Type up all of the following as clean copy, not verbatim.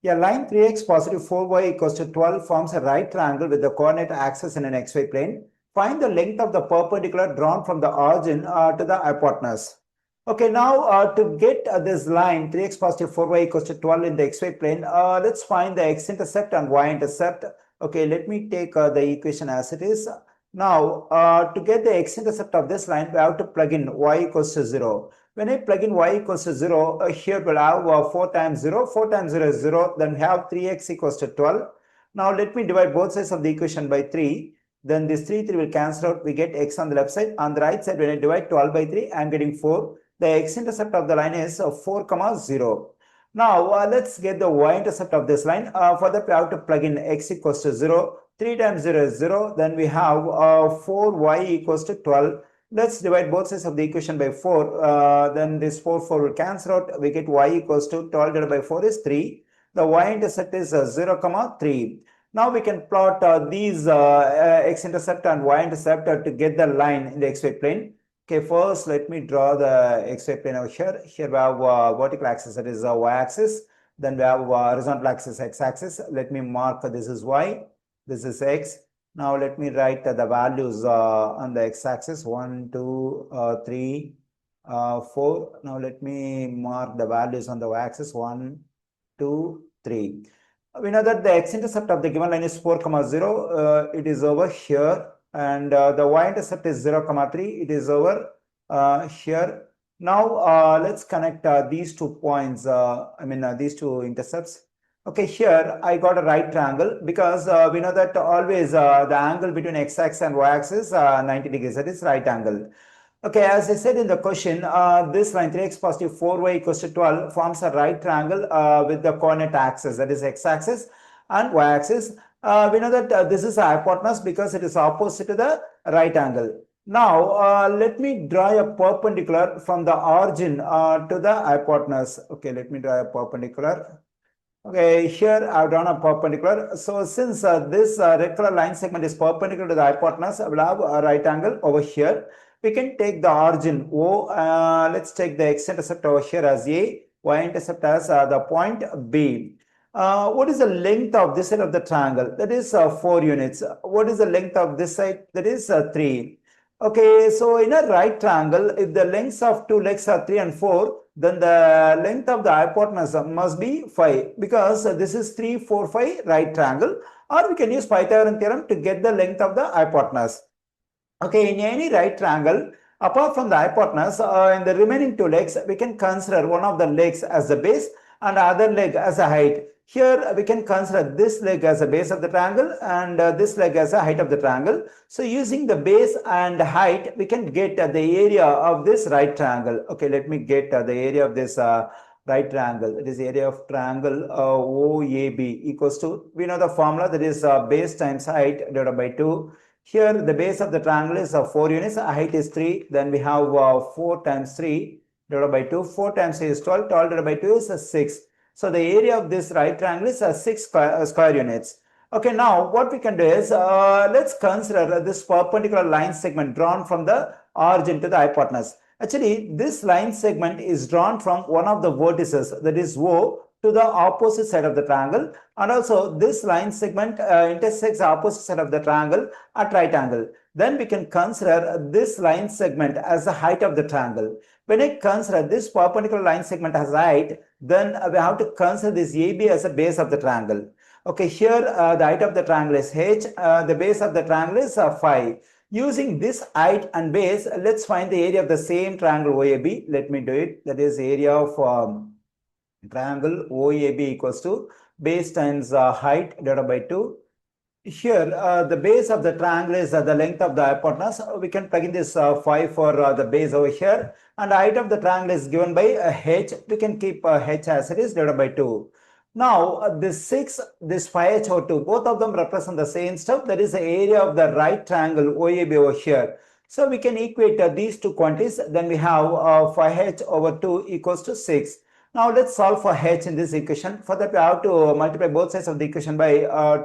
A line 3x positive 4y equals to 12 forms a right triangle with the coordinate axis in an xy plane. Find the length of the perpendicular drawn from the origin to the hypotenuse. Okay, now to get this line 3x positive 4y equals to 12 in the xy plane, let's find the x-intercept and y-intercept. Okay, let me take the equation as it is. Now, to get the x-intercept of this line, we have to plug in y equals to 0. When I plug in y equals to 0, here we'll have 4 times 0. 4 times 0 is 0. Then we have 3x equals to 12. Now, let me divide both sides of the equation by 3. Then this 3 will cancel out. We get x on the left side. On the right side, when I divide 12 by 3, I am getting 4. The x-intercept of the line is 4, 0. Now, let's get the y-intercept of this line. For that, we have to plug in x equals to 0. 3 times 0 is 0. Then we have 4y equals to 12. Let's divide both sides of the equation by 4. Then this 4 will cancel out. We get y equals to 12 divided by 4 is 3. The y-intercept is 0, 3. Now we can plot these x-intercept and y-intercept to get the line in the xy plane. Okay, first let me draw the xy plane over here. Here we have vertical axis, that is y-axis. Then we have horizontal axis, x-axis. Let me mark this is y, this is x. Now let me write the values on the x-axis, 1, 2, 3, 4. Now let me mark the values on the y-axis, 1, 2, 3. We know that the x-intercept of the given line is 4, 0. It is over here. And the y-intercept is 0, 3. It is over here. Now let's connect these 2 points, these 2 intercepts. Okay, here I got a right triangle because we know that always the angle between x-axis and y-axis 90 degrees, that is right angle. Okay, as I said in the question, this line 3x positive 4y equals to 12 forms a right triangle with the coordinate axis, that is x-axis and y-axis. We know that this is a hypotenuse because it is opposite to the right angle. Now, let me draw a perpendicular from the origin to the hypotenuse. Okay, let me draw a perpendicular. Okay, here I've drawn a perpendicular. So since this rectangular line segment is perpendicular to the hypotenuse, I will have a right angle over here. We can take the origin O. Let's take the x-intercept over here as A, y-intercept as the point B. What is the length of this side of the triangle? That is 4 units. What is the length of this side? That is 3. Okay, so in a right triangle, if the lengths of 2 legs are 3 and 4, then the length of the hypotenuse must be 5 because this is 3, 4, 5 right triangle, or we can use Pythagorean theorem to get the length of the hypotenuse. Okay, in any right triangle, apart from the hypotenuse, in the remaining 2 legs, we can consider one of the legs as the base and the other leg as a height. Here we can consider this leg as a base of the triangle and this leg as a height of the triangle. So using the base and height, we can get the area of this right triangle. Okay, let me get the area of this right triangle. It is area of triangle OAB equals to, we know the formula, that is base times height divided by 2. Here the base of the triangle is 4 units, height is 3. Then we have 4 times 3 divided by 2. 4 times 3 is 12. 12 divided by 2 is 6. So the area of this right triangle is 6 square units. Okay, now what we can do is, let's consider this perpendicular line segment drawn from the origin to the hypotenuse. Actually, this line segment is drawn from one of the vertices, that is O, to the opposite side of the triangle, and also this line segment intersects the opposite side of the triangle at right angle. Then we can consider this line segment as the height of the triangle. When I consider this perpendicular line segment as height, then we have to consider this AB as a base of the triangle. Okay, here the height of the triangle is h, the base of the triangle is phi. Using this height and base, let's find the area of the same triangle OAB. Let me do it. That is area of triangle OAB equals to base times height divided by 2. Here the base of the triangle is the length of the hypotenuse. We can plug in this phi for the base over here, and the height of the triangle is given by h. We can keep h as it is divided by 2. Now this 6, this phi h over 2, both of them represent the same stuff, that is the area of the right triangle OAB over here. So we can equate these two quantities. Then we have phi h over 2 equals to 6. Now let's solve for h in this equation. For that we have to multiply both sides of the equation by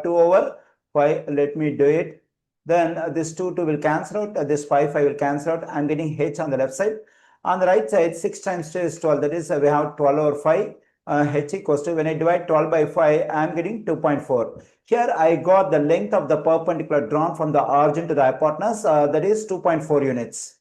2 over phi. Let me do it. Then this 2 will cancel out, this phi will cancel out. I'm getting h on the left side. On the right side, 6 times 2 is 12. That is we have 12 over 5. h equals to, when I divide 12 by 5, I am getting 2.4. Here I got the length of the perpendicular drawn from the origin to the hypotenuse, that is 2.4 units.